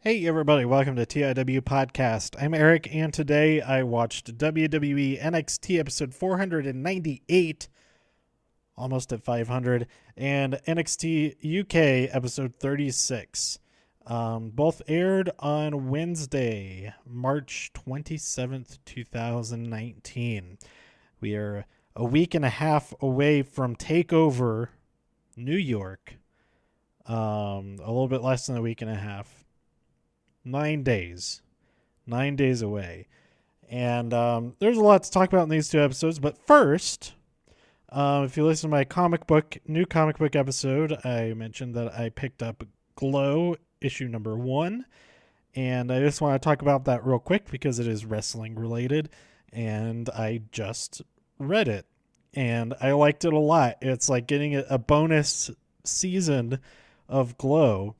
Hey everybody, welcome to TIW Podcast. I'm Eric, and today I watched WWE NXT episode 498, almost at 500, and NXT UK episode 36. Both aired on Wednesday, March 27th, 2019. We are a week and a half away from TakeOver New York. A little bit less than a week and a half. 9 days. 9 days away. And there's a lot to talk about in these two episodes. But first, if you listen to my new comic book episode, I mentioned that I picked up Glow issue number 1. And I just want to talk about that real quick because it is wrestling related. And I just read it. And I liked it a lot. It's like getting a bonus season of Glow.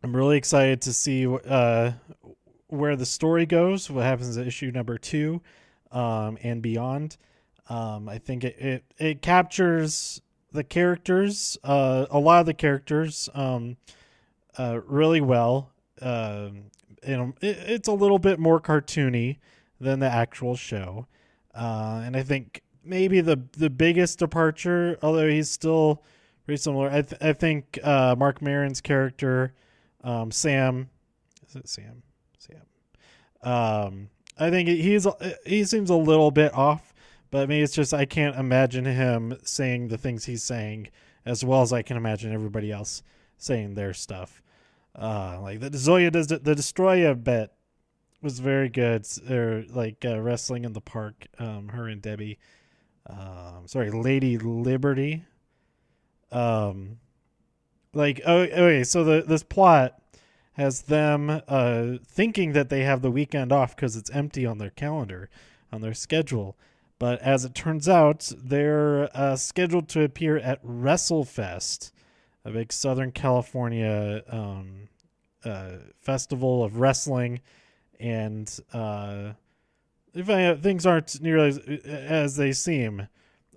I'm really excited to see where the story goes, what happens at issue number 2 and beyond. I think it captures the characters, a lot of the characters really well. It's a little bit more cartoony than the actual show. And I think maybe the biggest departure, although he's still very similar, I think Mark Maron's character... Sam, is it Sam? I think he seems a little bit off, but I mean, it's just I can't imagine him saying the things he's saying as well as I can imagine everybody else saying their stuff. Like the Zoya does the Destroya bit was very good. Or like wrestling in the park, her and Debbie. Lady Liberty. Okay, so this plot has them thinking that they have the weekend off because it's empty on their calendar, on their schedule. But as it turns out, they're scheduled to appear at WrestleFest, a big Southern California festival of wrestling. And things aren't nearly as they seem.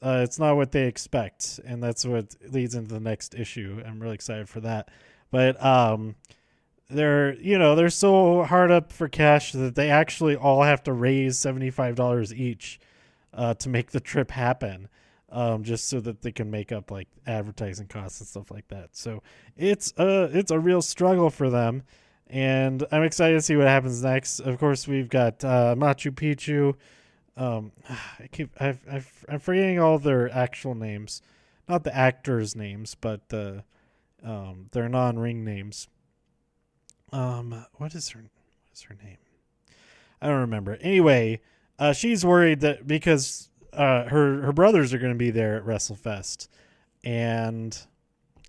It's not what they expect, and that's what leads into the next issue. I'm really excited for that. But they're so hard up for cash that they actually all have to raise $75 each to make the trip happen, just so that they can make up like advertising costs and stuff like that. So it's a real struggle for them, and I'm excited to see what happens next. Of course, we've got Machu Picchu. I'm forgetting all their actual names, not the actors' names, but their non-ring names. What is her name? I don't remember. Anyway, she's worried that because her brothers are going to be there at WrestleFest, and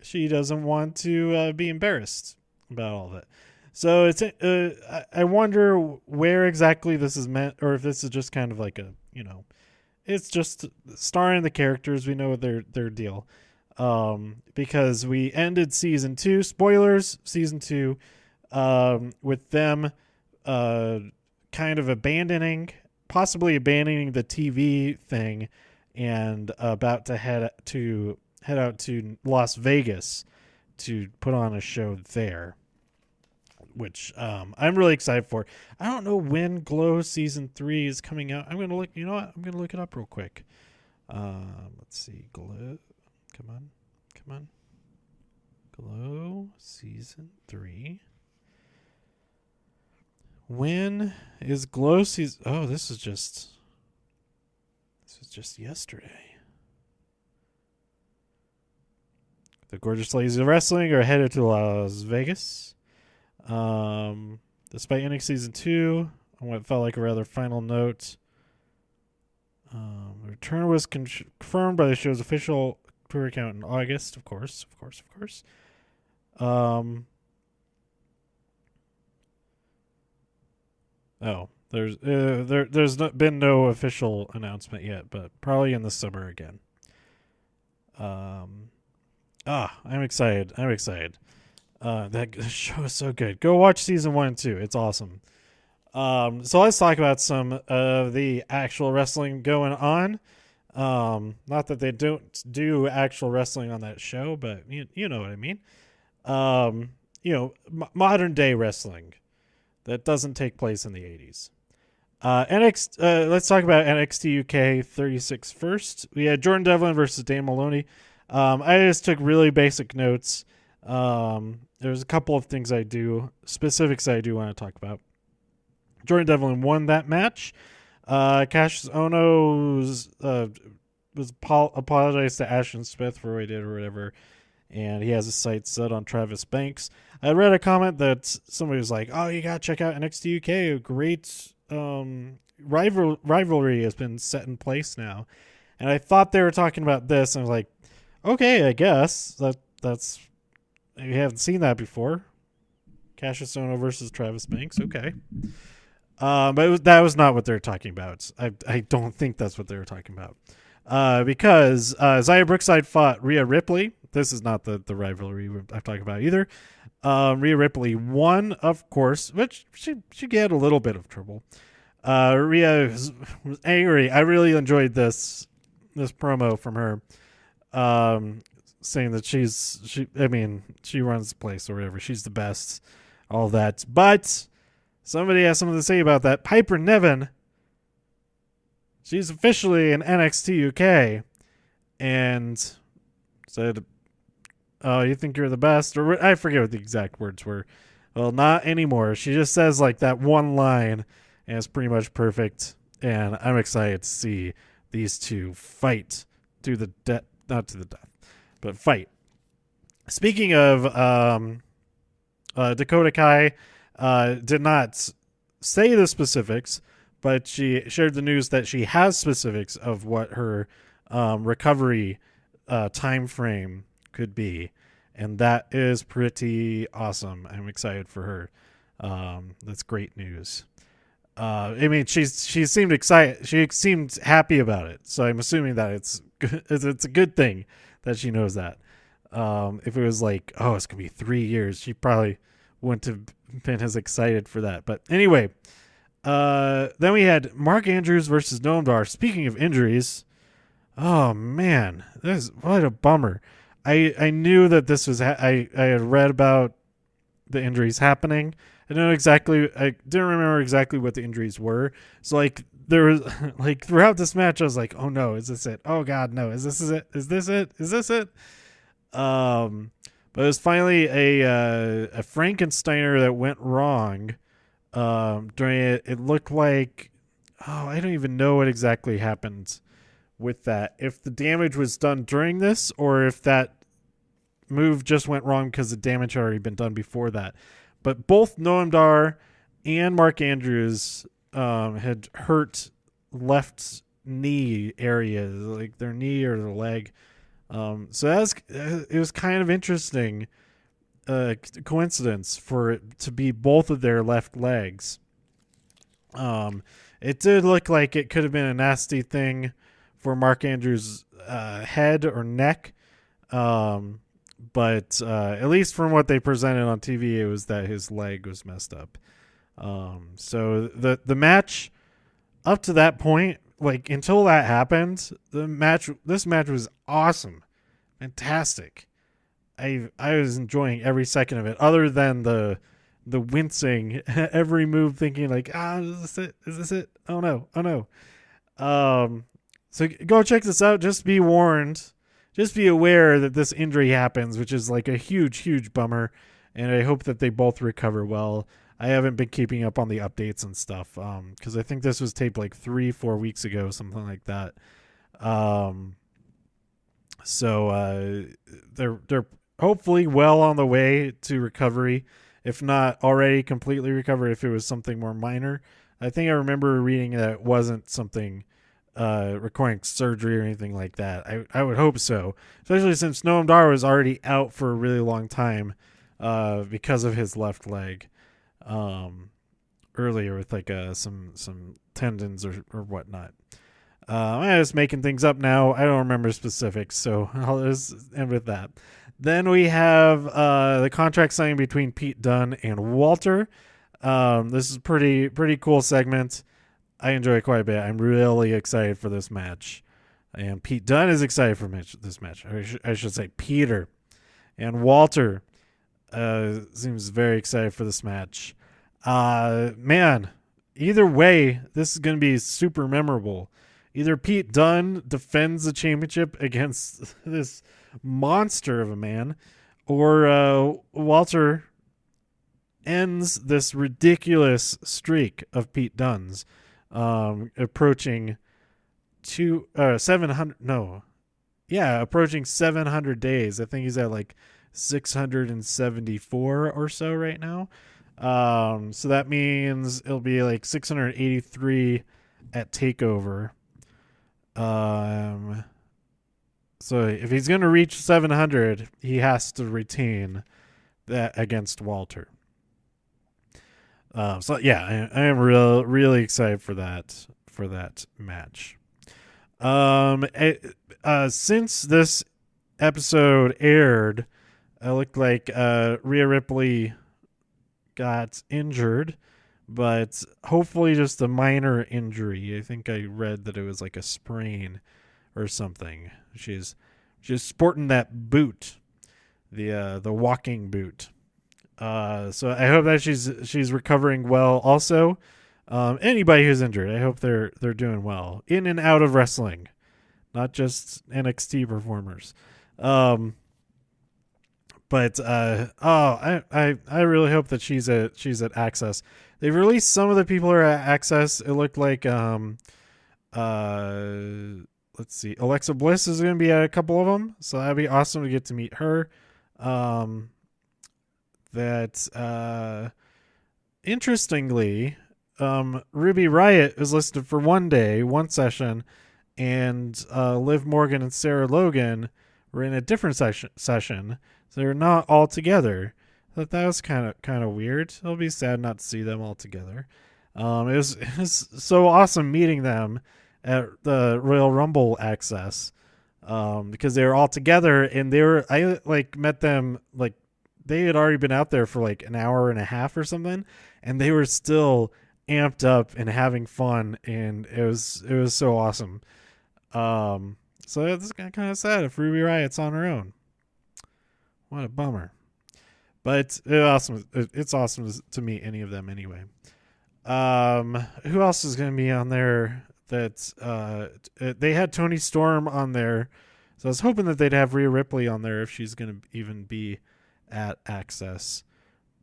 she doesn't want to be embarrassed about all of it. So it's I wonder where exactly this is meant, or if this is just kind of like it's just starring the characters. We know their deal, because we ended season 2. Spoilers, season 2, with them kind of possibly abandoning the TV thing, and about to head out to Las Vegas to put on a show there, which I'm really excited for. I don't know when Glow season 3 is coming out. I'm gonna look. You know what? I'm gonna look it up real quick. Let's see. Glow. Come on. Glow season 3. When is Glow season? Oh, this was just yesterday. The gorgeous ladies of wrestling are headed to Las Vegas. Despite ending season 2 on what felt like a rather final note, the return was confirmed by the show's official Twitter account in August. Of course. There's been no official announcement yet, but probably in the summer again. I'm excited. That show is so good. Go watch season 1 and 2. It's awesome. So let's talk about some of the actual wrestling going on. Not that they don't do actual wrestling on that show, but you know what I mean. modern day wrestling that doesn't take place in the 80s. Let's talk about NXT UK 36 first. We had Jordan Devlin versus Dan Maloney. I just took really basic notes. There's a couple of specifics I do want to talk about. Jordan Devlin won that match. Cassius Ohno apologized to Ashton Smith for what he did or whatever, and he has his sights set on Travis Banks. I read a comment that somebody was like, "Oh, you gotta check out NXT UK. A great rivalry has been set in place now." And I thought they were talking about this, and I was like, "Okay, I guess that's you haven't seen that before." Cassius Ohno versus Travis Banks, okay. But that was not what they're talking about. I don't think that's what they were talking about. Because Xia Brookside fought Rhea Ripley. This is not the rivalry I'm talking about either. Rhea Ripley won, of course, but she had a little bit of trouble. Rhea was angry. I really enjoyed this promo from her, saying that she runs the place or whatever. She's the best, all that. But somebody has something to say about that. Piper Niven, she's officially in NXT UK, and said, "Oh, you think you're the best?" Or I forget what the exact words were. Well, not anymore. She just says like that one line, and it's pretty much perfect. And I'm excited to see these two fight to the death, not to the death, but fight. Speaking of Dakota Kai, did not say the specifics, but she shared the news that she has specifics of what her recovery time frame could be, and that is pretty awesome. I'm excited for her. That's great news. She seemed excited. She seemed happy about it, so I'm assuming that it's a good thing that she knows that. If it was like, oh, it's gonna be 3 years, she probably wouldn't have been as excited for that. But anyway, then we had Mark Andrews versus Noam Dar. Speaking of injuries, oh man, what a bummer. I knew that this was. I had read about the injuries happening. I didn't remember exactly what the injuries were. So like there was like throughout this match, I was like, oh no, is this it? Oh god, no, is this it? Is this it? Is this it? But it was finally a Frankensteiner that went wrong. During it, it looked like, I don't even know what exactly happened with that. If the damage was done during this, or if that move just went wrong because the damage had already been done before that. But both Noam Dar and Mark Andrews had hurt left knee areas, like their knee or their leg. So it was kind of interesting coincidence for it to be both of their left legs. It did look like it could have been a nasty thing for Mark Andrews' head or neck. But at least from what they presented on TV, it was that his leg was messed up. So the match up to that point, like until that happened, this match was awesome, fantastic. I was enjoying every second of it, other than the wincing every move, thinking like, is this it? Is this it? Oh no. So go check this out. Just be warned. Just be aware that this injury happens, which is like a huge bummer. And I hope that they both recover well. I haven't been keeping up on the updates and stuff, because I think this was taped like 3-4 weeks ago, something like that. So they're hopefully well on the way to recovery, if not already completely recovered. If it was something more minor, I think I remember reading that it wasn't something requiring surgery or anything like that. I would hope so, especially since Noam Dar was already out for a really long time because of his left leg earlier with like some tendons or whatnot. I'm just making things up now. I don't remember specifics, so I'll just end with that. Then we have the contract signing between Pete Dunne and Walter. This is pretty cool segment. I enjoy it quite a bit. I'm really excited for this match. And Pete Dunne is excited for this match. I should say Peter. And Walter Seems very excited for this match. Man, either way, this is going to be super memorable. Either Pete Dunne defends the championship against this monster of a man, or Walter ends this ridiculous streak of Pete Dunne's, approaching 700. No, yeah, approaching 700 days. I think he's at like 674 or so right now. So that means it'll be like 683 at Takeover. So if he's going to reach 700, he has to retain that against Walter. So yeah, I am really excited for that match. Since this episode aired, it looked like Rhea Ripley got injured, but hopefully just a minor injury. I think I read that it was like a sprain or something. She's sporting that boot, the walking boot. So I hope that she's recovering well. Also, anybody who's injured, I hope they're doing well in and out of wrestling, not just NXT performers. But I really hope that she's at Access. They've released some of the people who are at Access. It looked like let's see, Alexa Bliss is going to be at a couple of them, so that'd be awesome to get to meet her. Interestingly, Ruby Riott is listed for one day, one session, and Liv Morgan and Sarah Logan were in a different session. So they're not all together. I thought that was kind of weird. It'll be sad not to see them all together. It was so awesome meeting them at the Royal Rumble Access, because they were all together, and I met them, like they had already been out there for like an hour and a half or something, and they were still amped up and having fun, and it was so awesome. So it's kind of sad if Ruby Riott's on her own. What a bummer. But it's awesome to meet any of them anyway. Who else is going to be on there? They had Toni Storm on there, so I was hoping that they'd have Rhea Ripley on there if she's going to even be at Access.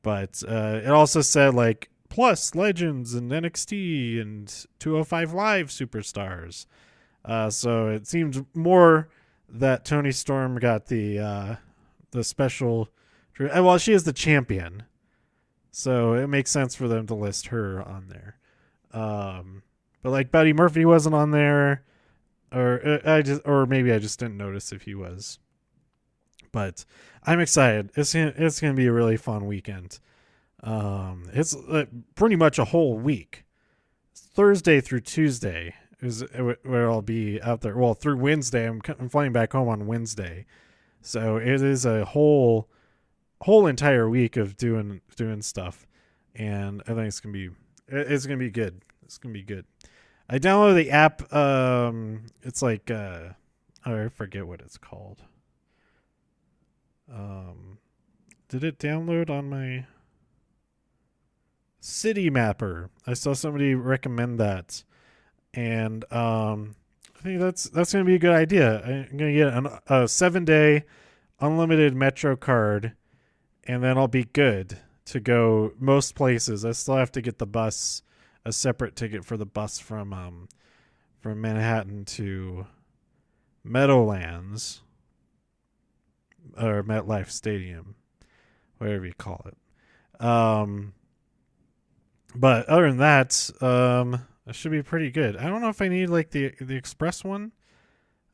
But it also said like plus legends and NXT and 205 Live superstars. So it seems more that Toni Storm got the special. Well, she is the champion, so it makes sense for them to list her on there. But like Buddy Murphy wasn't on there, or maybe I just didn't notice if he was. But I'm excited. It's gonna be a really fun weekend. It's pretty much a whole week. Thursday through Tuesday is where I'll be out there. Well, through Wednesday, I'm flying back home on Wednesday, so it is a whole entire week of doing stuff, and I think it's gonna be good. It's gonna be good. I downloaded the app. It's like I forget what it's called. Did it download on my City Mapper? I saw somebody recommend that, and I think that's gonna be a good idea. I'm gonna get a 7-day unlimited Metro card, and then I'll be good to go most places. I still have to get the bus, a separate ticket for the bus from Manhattan to Meadowlands or MetLife Stadium, whatever you call it. But other than that, it should be pretty good. I don't know if I need like the express one.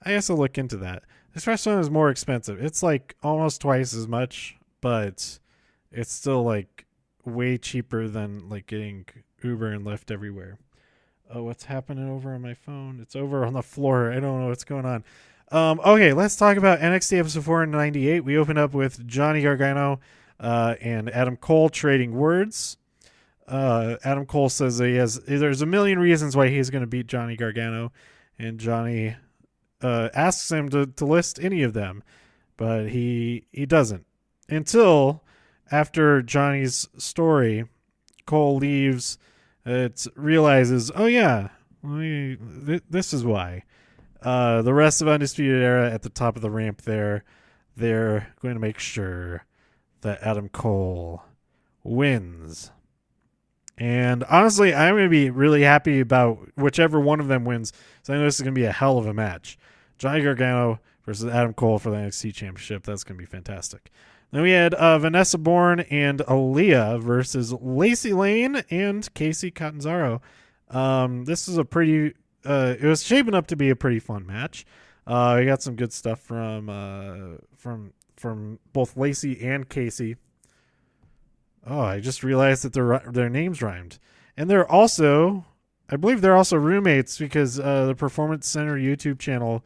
I guess I'll look into that. The express one is more expensive. It's like almost twice as much, but it's still like way cheaper than like getting Uber and Lyft everywhere. Oh, what's happening over on my phone? It's over on the floor. I don't know what's going on. Okay, let's talk about NXT episode 498. We open up with Johnny Gargano and Adam Cole trading words. Adam Cole says that there's a million reasons why he's going to beat Johnny Gargano, and Johnny asks him to list any of them, but he doesn't until after Johnny's story, Cole leaves. It realizes, oh yeah, this is why. The rest of Undisputed Era at the top of the ramp there, they're going to make sure that Adam Cole wins. And honestly, I'm going to be really happy about whichever one of them wins. So I know this is going to be a hell of a match. Johnny Gargano versus Adam Cole for the NXT Championship. That's going to be fantastic. Then we had Vanessa Bourne and Aaliyah versus Lacey Lane and Casey Catanzaro. This is a pretty... it was shaping up to be a pretty fun match. We got some good stuff from both Lacey and Casey. Oh, I just realized that their names rhymed. And they're also... I believe they're also roommates because the Performance Center YouTube channel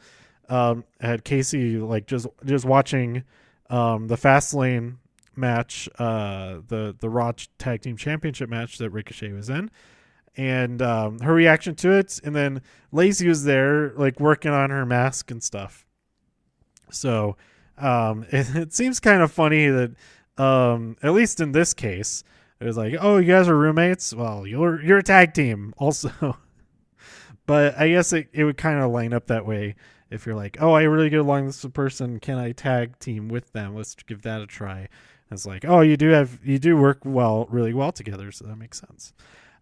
had Casey like just watching the Fastlane match, the Raw Tag Team Championship match that Ricochet was in, and her reaction to it. And then Lacey was there like working on her mask and stuff. So it seems kind of funny that at least in this case, it was like, oh, you guys are roommates? Well, you're a tag team also. But I guess it would kind of line up that way if you're like, oh, I really get along with this person. Can I tag team with them? Let's give that a try. And it's like, oh, you do work really well together, so that makes sense.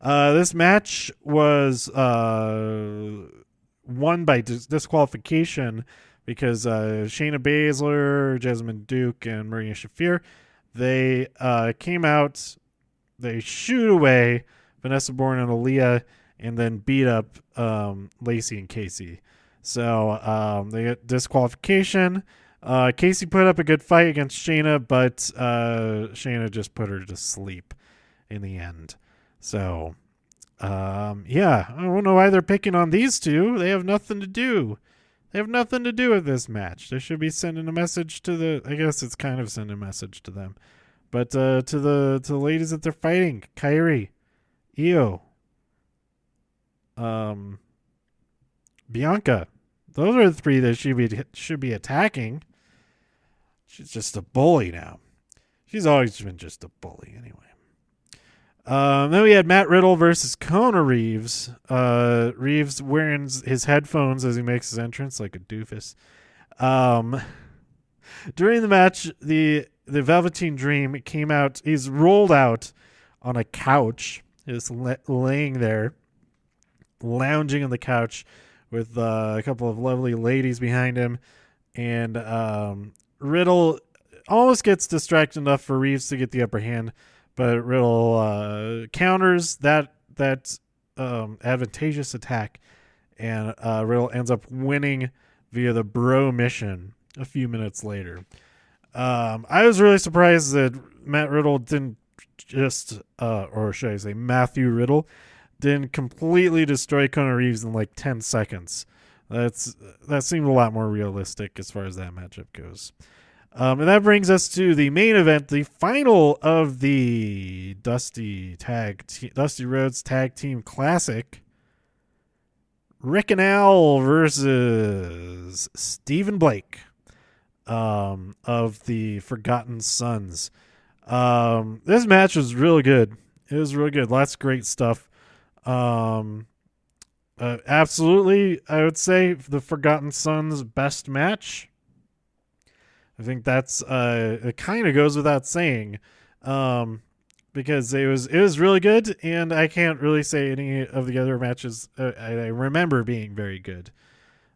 This match was won by disqualification because Shayna Baszler, Jessamine Duke, and Maria Shafir, they came out. They shoot away Vanessa Bourne and Aaliyah and then beat up Lacey and Casey. So they get disqualification. Casey put up a good fight against Shayna, but Shayna just put her to sleep in the end. So, yeah, I don't know why they're picking on these two. They have nothing to do. They have nothing to do with this match. They should be sending a message to the... I guess it's kind of sending a message to them. But to the ladies that they're fighting, Kairi, Io, Bianca, those are the three that should be attacking. She's just a bully now. She's always been just a bully anyway. Then we had Matt Riddle versus Kona Reeves. Reeves wearing his headphones as he makes his entrance like a doofus. During the match, the Velveteen Dream came out. He's rolled out on a couch, just laying there, lounging on the couch with a couple of lovely ladies behind him. And Riddle almost gets distracted enough for Reeves to get the upper hand, but Riddle counters that advantageous attack, and Riddle ends up winning via the Bro Mission a few minutes later. I was really surprised that Matt Riddle didn't just, or should I say Matthew Riddle, didn't completely destroy Kona Reeves in like 10 seconds. That seemed a lot more realistic as far as that matchup goes. And that brings us to the main event, the final of the Dusty Rhodes Tag Team Classic. Rick and Al versus Stephen Blake of the Forgotten Sons. This match was really good. It was really good. Lots of great stuff. Absolutely, I would say the Forgotten Sons' best match. I think that's it kind of goes without saying, because it was really good, and I can't really say any of the other matches I remember being very good.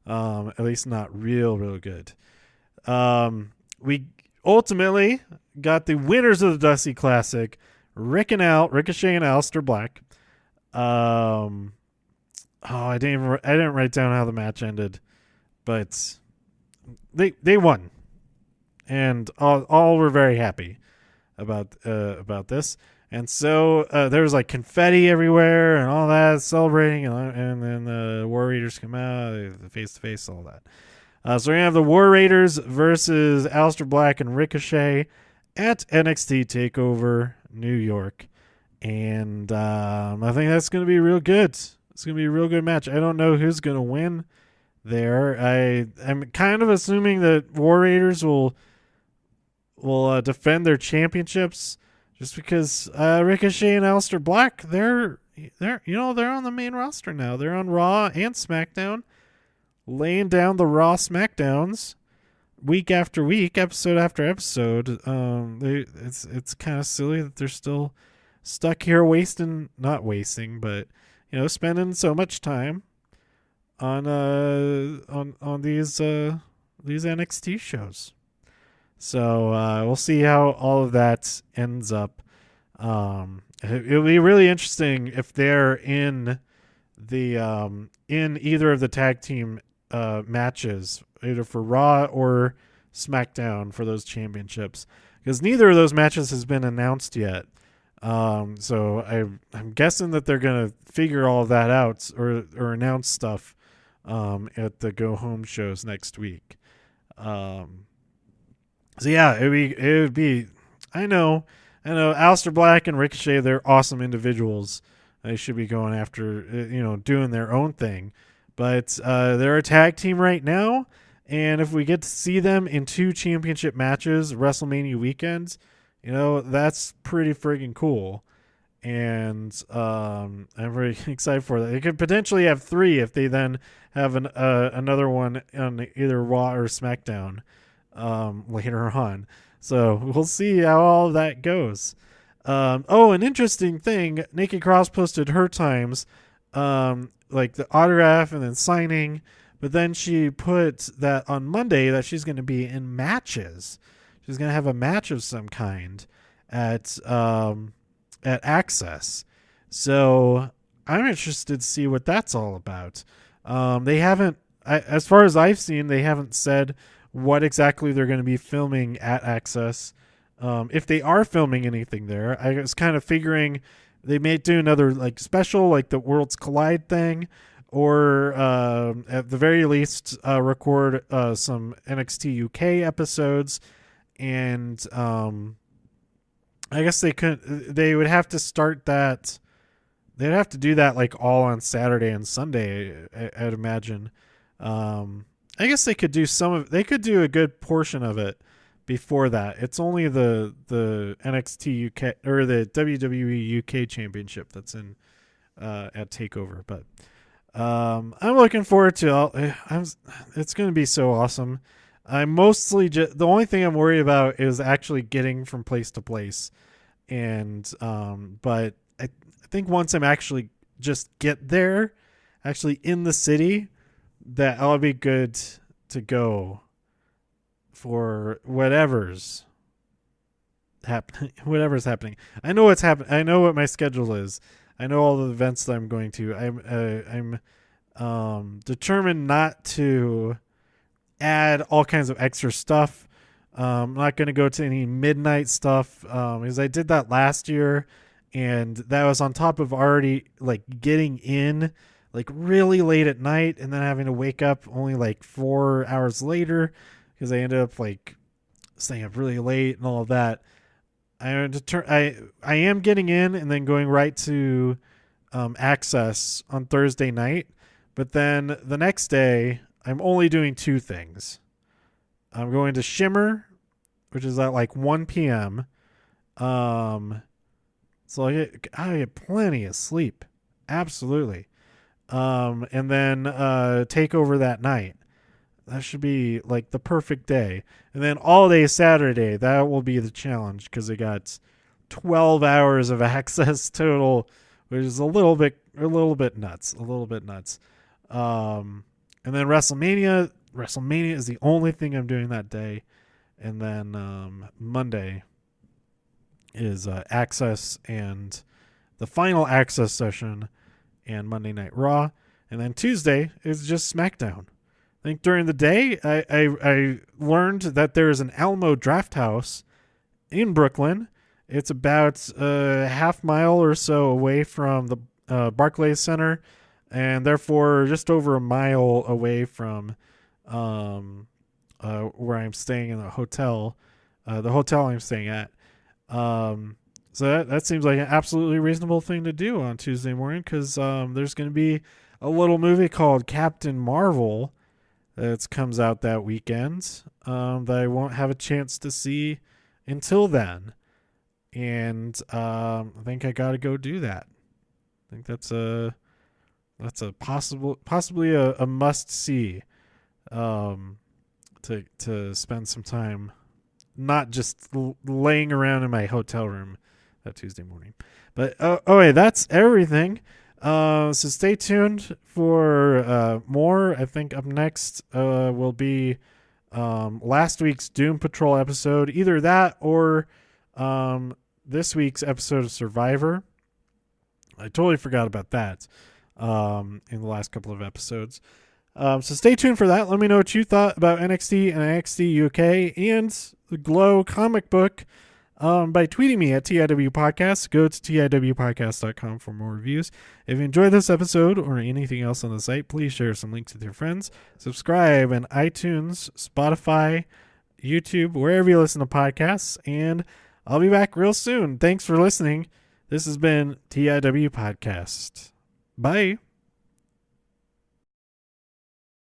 At least not real good. We ultimately got the winners of the Dusty Classic, Ricochet and Aleister Black. I didn't write down how the match ended, but they won. And all were very happy about this, and so there was like confetti everywhere and all that, celebrating, and then the War Raiders come out, the face to face, all that. So we're gonna have the War Raiders versus Aleister Black and Ricochet at NXT Takeover New York, and I think that's gonna be real good. It's gonna be a real good match. I don't know who's gonna win there. I'm kind of assuming that War Raiders will will defend their championships, just because Ricochet and Aleister Black, they're on the main roster now. They're on Raw and SmackDown, laying down the Raw SmackDowns week after week, episode after episode. It's kind of silly that they're still stuck here not wasting, but spending so much time on these NXT shows. So we'll see how all of that ends up. It'll be really interesting if they're in the in either of the tag team matches, either for Raw or SmackDown for those championships, because neither of those matches has been announced yet. So I'm guessing that they're gonna figure all of that out or announce stuff at the Go Home shows next week. So yeah, it would be. I know, Aleister Black and Ricochet, they're awesome individuals. They should be going after, doing their own thing. But they're a tag team right now, and if we get to see them in 2 championship matches, WrestleMania weekends, that's pretty friggin' cool. And I'm very excited for that. They could potentially have 3 if they then have another one on either Raw or SmackDown later on. So we'll see how all of that goes. An interesting thing, Nikki Cross posted her times, like the autograph and then signing, but then she put that on Monday that she's going to be in matches. She's going to have a match of some kind at Access. So I'm interested to see what that's all about. They haven't, as far as I've seen, they haven't said what exactly they're going to be filming at Access. If they are filming anything there, I was kind of figuring they may do another like special, like the Worlds Collide thing, or at the very least record some NXT UK episodes. And I guess they would have to start that. They'd have to do that like all on Saturday and Sunday, I'd imagine. I guess they could do they could do a good portion of it before that. It's only the NXT UK or the WWE UK Championship that's in at Takeover, but I'm looking forward to. It's going to be so awesome. I'm mostly the only thing I'm worried about is actually getting from place to place, and but I think once I'm actually just get there, actually in the city, that I'll be good to go for whatever's happening. Whatever's happening, I know what's happening. I know what my schedule is. I know all the events that I'm going to. I'm determined not to add all kinds of extra stuff. I'm not going to go to any midnight stuff because I did that last year, and that was on top of already like getting in like really late at night and then having to wake up only like 4 hours later because I ended up like staying up really late and all of that. I am getting in and then going right to Access on Thursday night, but then the next day I'm only doing 2 things. I'm going to Shimmer, which is at like 1 p.m. So I get plenty of sleep. Absolutely. And then take over that night. That should be like the perfect day. And then all day Saturday, that will be the challenge because I got 12 hours of access total, which is a little bit nuts. And then WrestleMania is the only thing I'm doing that day. And then Monday is Access and the final Access session and Monday Night Raw. And then Tuesday is just SmackDown. I think during the day, I learned that there is an Alamo Draft House in Brooklyn. It's about a half mile or so away from the Barclays Center, and therefore just over a mile away from where I'm staying in the hotel I'm staying at. So that seems like an absolutely reasonable thing to do on Tuesday morning because there's going to be a little movie called Captain Marvel that comes out that weekend that I won't have a chance to see until then. And I think I got to go do that. I think that's a possibly a must see, to spend some time, not just laying around in my hotel room that Tuesday morning. But wait, that's everything. So stay tuned for more. I think up next will be last week's Doom Patrol episode, either that or this week's episode of Survivor. I totally forgot about that in the last couple of episodes. So stay tuned for that. Let me know what you thought about NXT and NXT UK and the Glow comic book by tweeting me at TIW Podcast. Go to TIWpodcast.com for more reviews. If you enjoyed this episode or anything else on the site, please share some links with your friends. Subscribe on iTunes, Spotify, YouTube, wherever you listen to podcasts. And I'll be back real soon. Thanks for listening. This has been TIW Podcast. Bye.